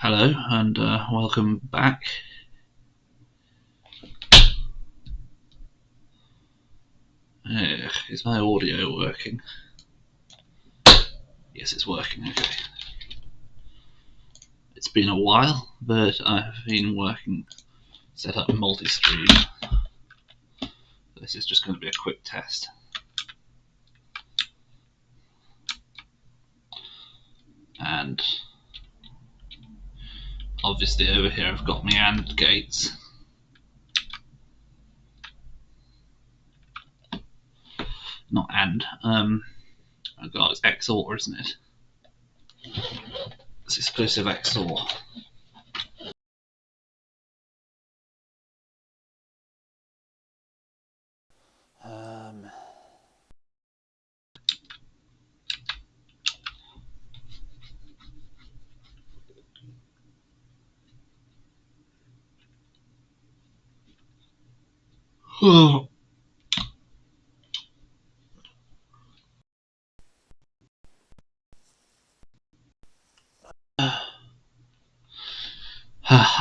Hello and welcome back. Is my audio working? Yes, it's working, okay. It's been a while, but I've been working, set up multi-stream. This is just going to be a quick test. And obviously over here I've got my AND gates. Not AND, oh god, it's XOR, isn't it? It's exclusive XOR.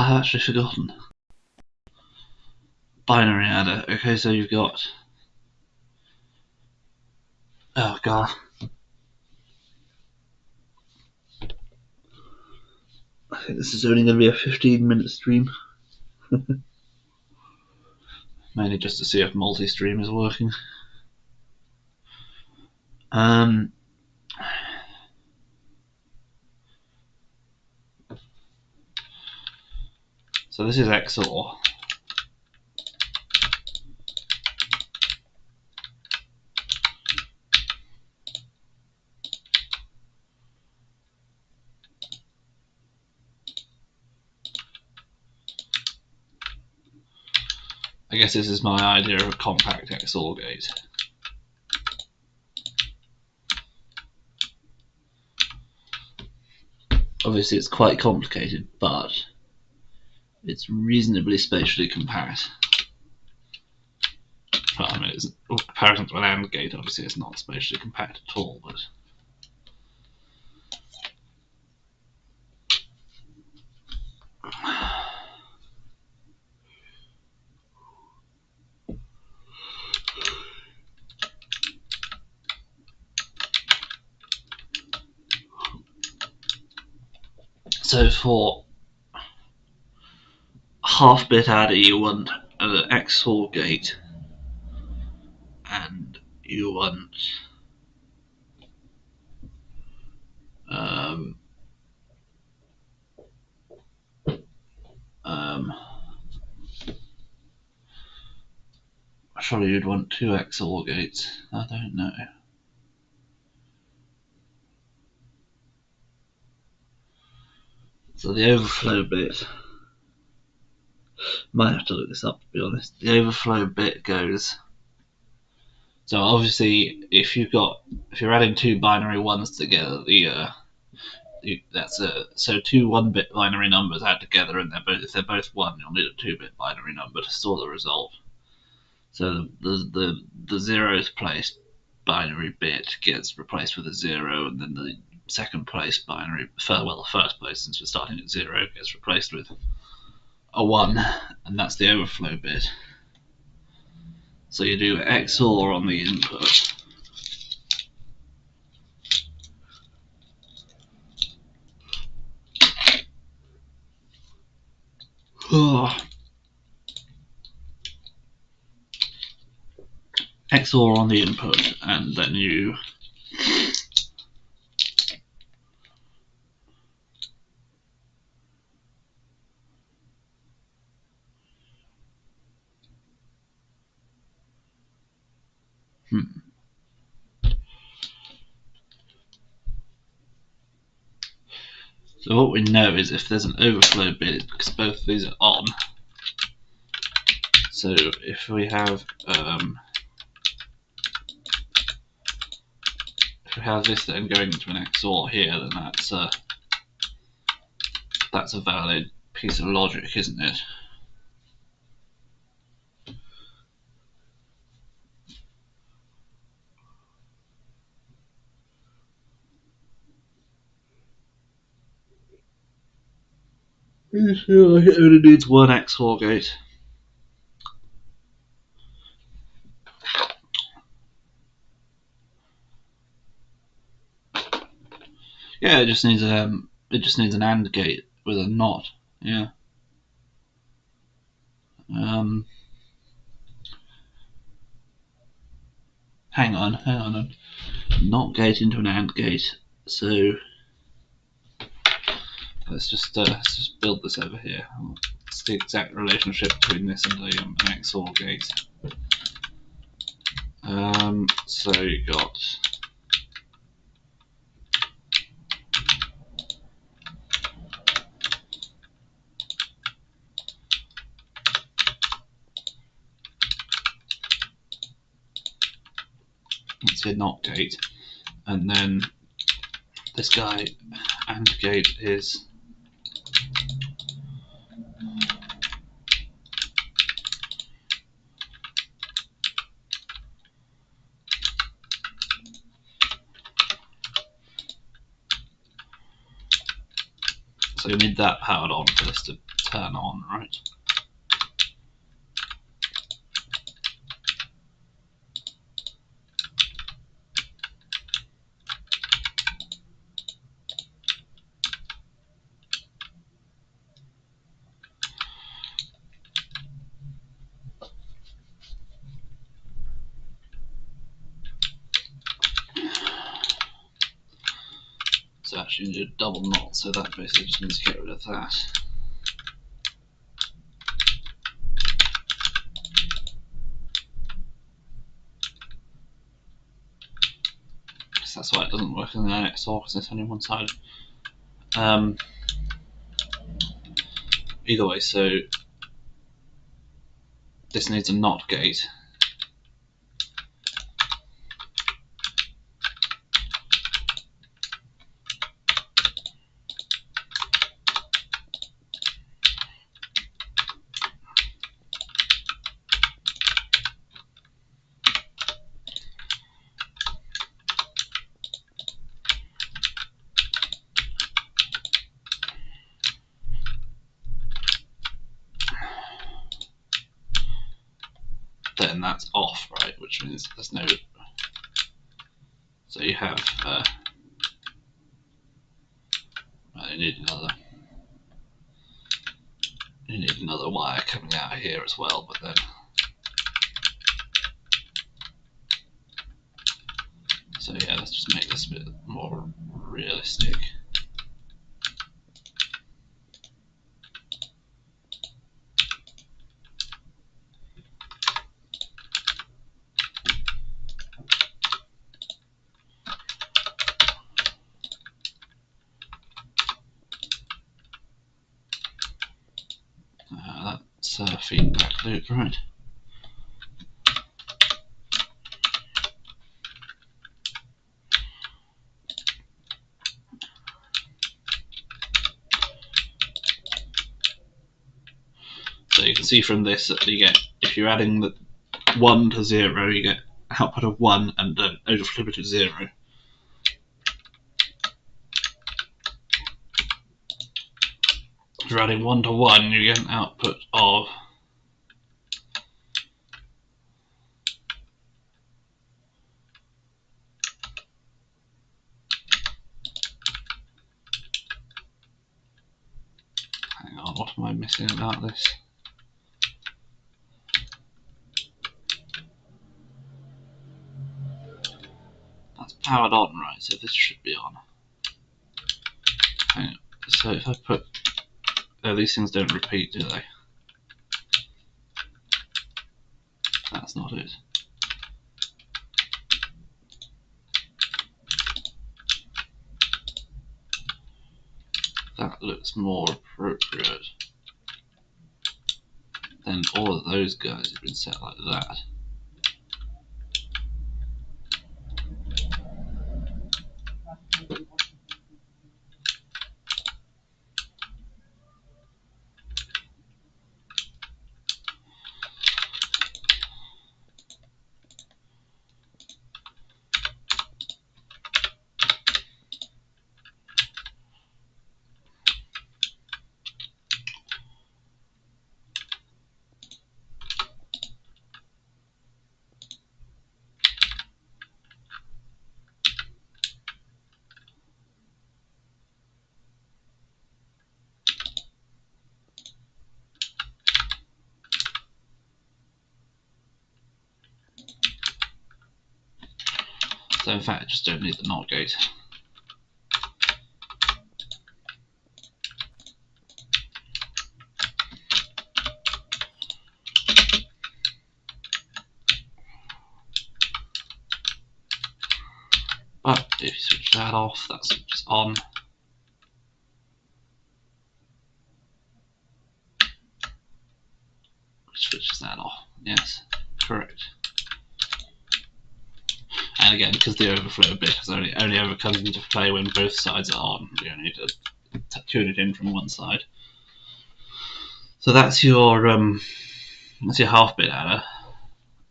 I've actually forgotten. Binary adder. Okay, so you've got... Oh god. I think this is only going to be a 15-minute stream. Mainly just to see if multi-stream is working. So this is XOR. I guess this is my idea of a compact XOR gate. Obviously it's quite complicated, but it's reasonably spatially compact. Well, I mean, it's in comparison to an AND gate, obviously it's not spatially compact at all, but... So for half-bit adder you want an XOR gate, and you want surely you'd want two XOR gates. I don't know. So the overflow bit, might have to look this up to be honest. The overflow bit goes. So obviously, if you're adding two binary ones together, so two 1-bit binary numbers add together, and if they're both 1, you'll need a 2-bit binary number to store the result. So the zeroth place binary bit gets replaced with a 0, and then the second place binary, the first place, since we're starting at 0, gets replaced with a 1, and that's the overflow bit. So you do XOR on the input. XOR on the input, and then you So what we know is if there's an overflow bit, because both of these are on. So if we have this then going into an XOR here, then that's a valid piece of logic, isn't it? feel like it only needs one XOR gate. Yeah, it just needs an AND gate with a NOT. Yeah. Hang on. NOT gate into an AND gate. So let's just build this over here. It's the exact relationship between this and an XOR gate. So you got let's say NOT gate, and then this guy AND gate is so you need that powered on for this to turn on, right? So actually you need a double NOT, so that basically just means get rid of that. So that's why it doesn't work in the XOR, because it's only one side. Either way, so this needs a NOT gate. Then that's off, right? Which means there's no. So you have. Well, you need another wire coming out of here as well, but then. So yeah, let's just make this a bit more realistic. That's a feedback loop, right? So you can see from this that you get, if you're adding the 1 to 0, you get output of 1 and then overflip it to 0. If you're adding 1 to 1, you get an output of hang on, what am I missing about this? That's powered on, right? So this should be on. Hang on. So if I put, these things don't repeat, do they? That's not it. That looks more appropriate. Then all of those guys have been set like that. So in fact, I just don't need the NOT gate. But if you switch that off, that switches on. Which switches that off. Yes, correct. And again, because the overflow bit only ever comes into play when both sides are on, you only need to tune it in from one side. So that's your half bit adder.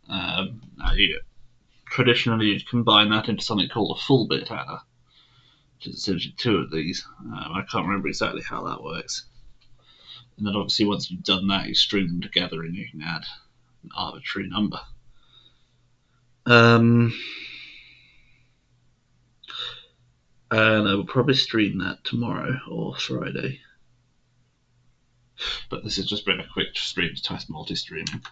Now traditionally you'd combine that into something called a full bit adder, which is essentially two of these. I can't remember exactly how that works. And then obviously once you've done that, you string them together and you can add an arbitrary number. And I will probably stream that tomorrow or Friday. But this is just been a quick stream to test multi-streaming.